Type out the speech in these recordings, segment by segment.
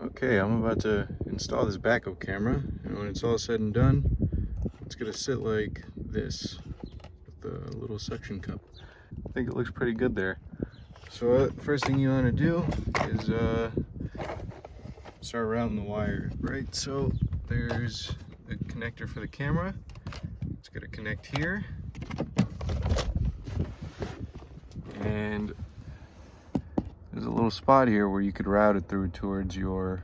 Okay, I'm about to install this backup camera, and when it's all said and done, it's gonna sit like this with the little suction cup. I think it looks pretty good there. So first thing you want to do is start routing the wire, right? So there's the connector for the camera. It's gonna connect here, and there's a little spot here where you could route it through towards your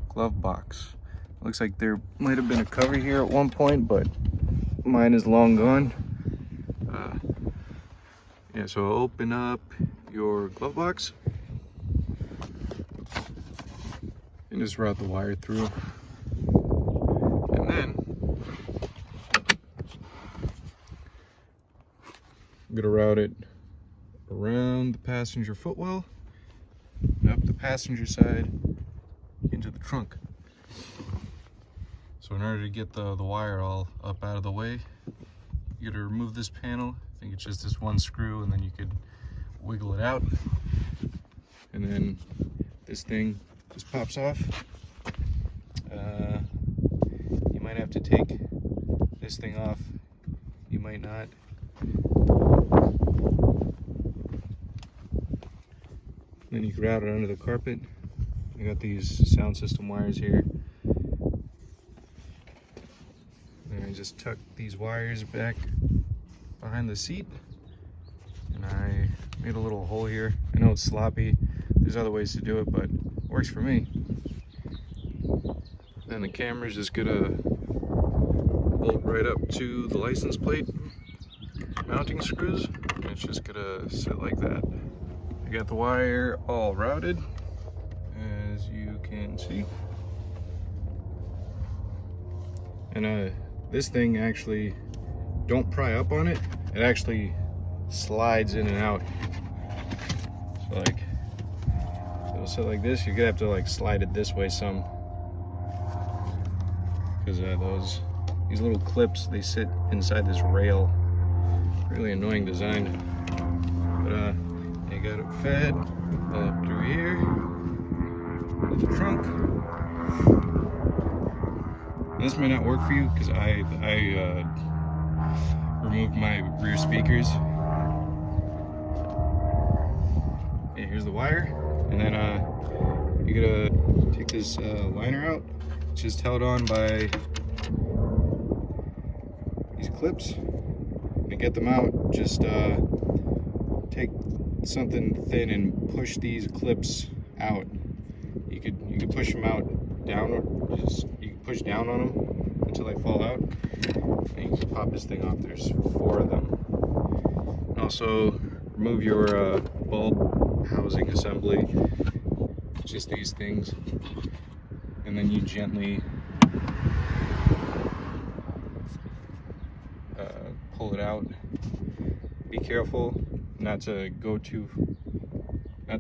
glove box. Looks like there might have been a cover here at one point, but mine is long gone. Yeah, so open up your glove box and just route the wire through. And then I'm gonna route it around the passenger footwell, up the passenger side, into the trunk. So in order to get the wire all up out of the way, you gotta remove this panel. I think it's just this one screw, and then you could wiggle it out. And then this thing just pops off. You might have to take this thing off. You might not. Then you can route it under the carpet. I got these sound system wires here. And I just tuck these wires back behind the seat, and I made a little hole here. I know it's sloppy. There's other ways to do it, but it works for me. Then the camera's just gonna bolt right up to the license plate mounting screws, and it's just gonna sit like that. I got the wire all routed, as you can see. And this thing actually, don't pry up on it. It actually slides in and out. So like, it'll sit like this. You're gonna have to like slide it this way some, because these little clips, they sit inside this rail. Really annoying design. But you got it fed all up through here to the trunk. This may not work for you because I removed my rear speakers. Okay, here's the wire, and then you're gonna take this liner out. It's just held on by these clips. To get them out, just take something thin and push these clips out. You could push them out down, or you can push down on them until they fall out. And you can pop this thing off. There's 4 of them. And also remove your bulb housing assembly. Just these things, and then you gently pull it out. Be careful not to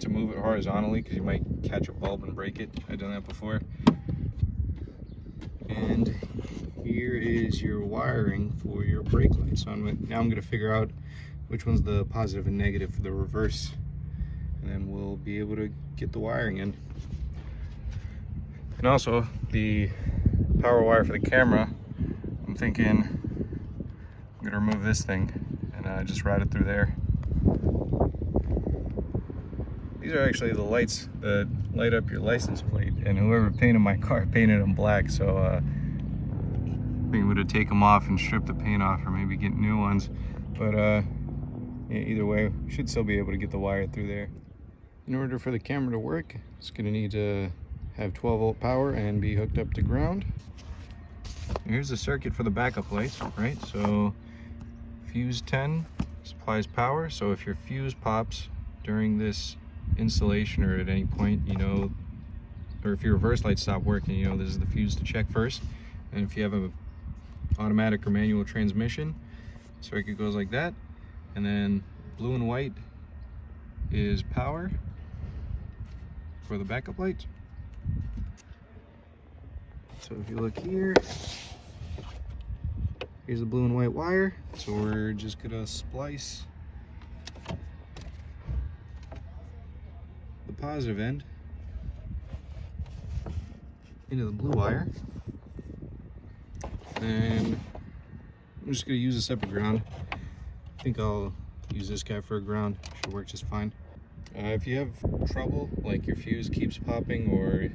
move it horizontally, because you might catch a bulb and break it. I've done that before. And here is your wiring for your brake light. So now I'm going to figure out which one's the positive and negative for the reverse, and then we'll be able to get the wiring in. And also the power wire for the camera, I'm thinking I'm going to remove this thing and just route it through there. These are actually the lights that light up your license plate, and whoever painted my car painted them black, so I think we would take them off and strip the paint off, or maybe get new ones. But yeah, either way, we should still be able to get the wire through there. In order for the camera to work, it's going to need to have 12-volt power and be hooked up to ground. Here's the circuit for the backup lights, right? So fuse 10 supplies power, so if your fuse pops during this installation or at any point, you know, or if your reverse lights stop working, you know this is the fuse to check first. And if you have a automatic or manual transmission, circuit goes like that, and then blue and white is power for the backup lights. So if you look here, here's the blue and white wire. So we're just gonna splice the positive end into the blue wire. And I'm just gonna use a separate ground. I think I'll use this guy for a ground. Should work just fine. If you have trouble, like your fuse keeps popping or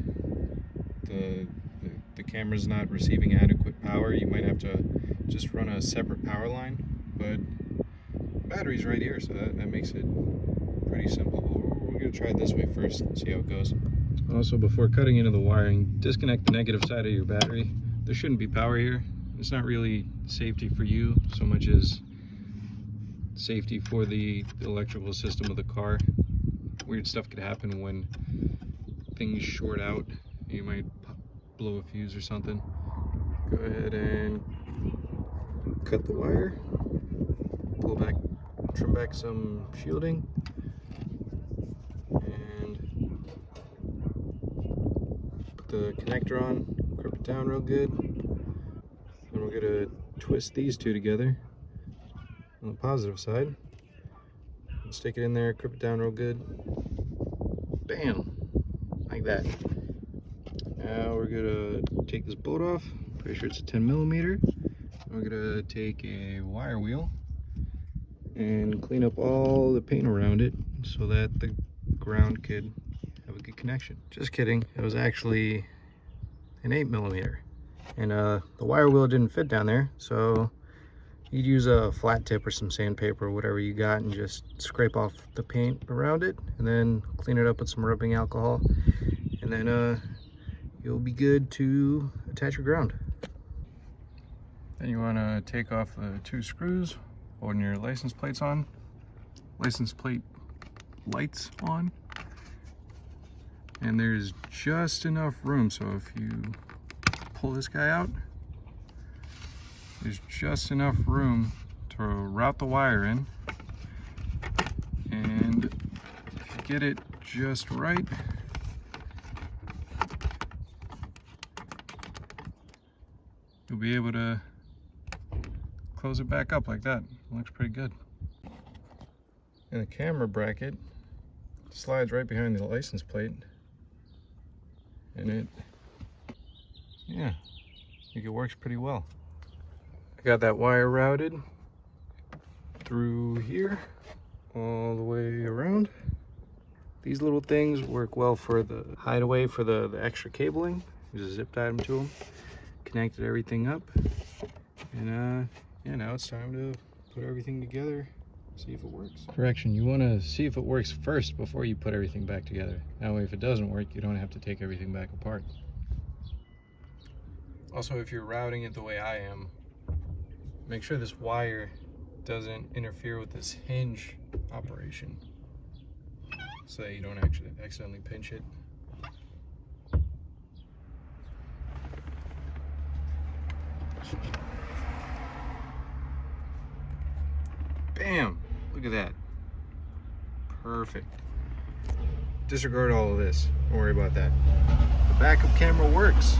the camera's not receiving adequate power, you might have to just run a separate power line. But the battery's right here, so that makes it pretty simple. We're gonna try it this way first and see how it goes. Also, before cutting into the wiring, disconnect the negative side of your battery. There shouldn't be power here. It's not really safety for you so much as safety for the electrical system of the car. Weird stuff could happen when things short out. You might blow a fuse or something. Go ahead and cut the wire, pull back, trim back some shielding, and put the connector on, grip it down real good. Then we're gonna twist these two together on the positive side. Stick it in there, grip it down real good. Bam! Like that. Now we're gonna take this bolt off. Pretty sure it's a 10mm. We're gonna take a wire wheel and clean up all the paint around it so that the ground could have a good connection. Just kidding, it was actually an 8mm. And the wire wheel didn't fit down there, so you'd use a flat tip or some sandpaper or whatever you got and just scrape off the paint around it and then clean it up with some rubbing alcohol, and then you'll be good to attach your ground. Then you want to take off the 2 screws, holding your license plates on, license plate lights on, and there's just enough room, so if you pull this guy out, there's just enough room to route the wire in, and if you get it just right, you'll be able to close it back up like that. It looks pretty good. And the camera bracket slides right behind the license plate, and I think it works pretty well. I got that wire routed through here all the way around. These little things work well for the hideaway for the extra cabling. Just zip tied them to them, connected everything up, and yeah, now it's time to put everything together, see if it works. Correction, you want to see if it works first before you put everything back together. That way if it doesn't work, you don't have to take everything back apart. Also, if you're routing it the way I am, make sure this wire doesn't interfere with this hinge operation so that you don't actually accidentally pinch it. Bam! Look at that. Perfect. Disregard all of this. Don't worry about that. The backup camera works.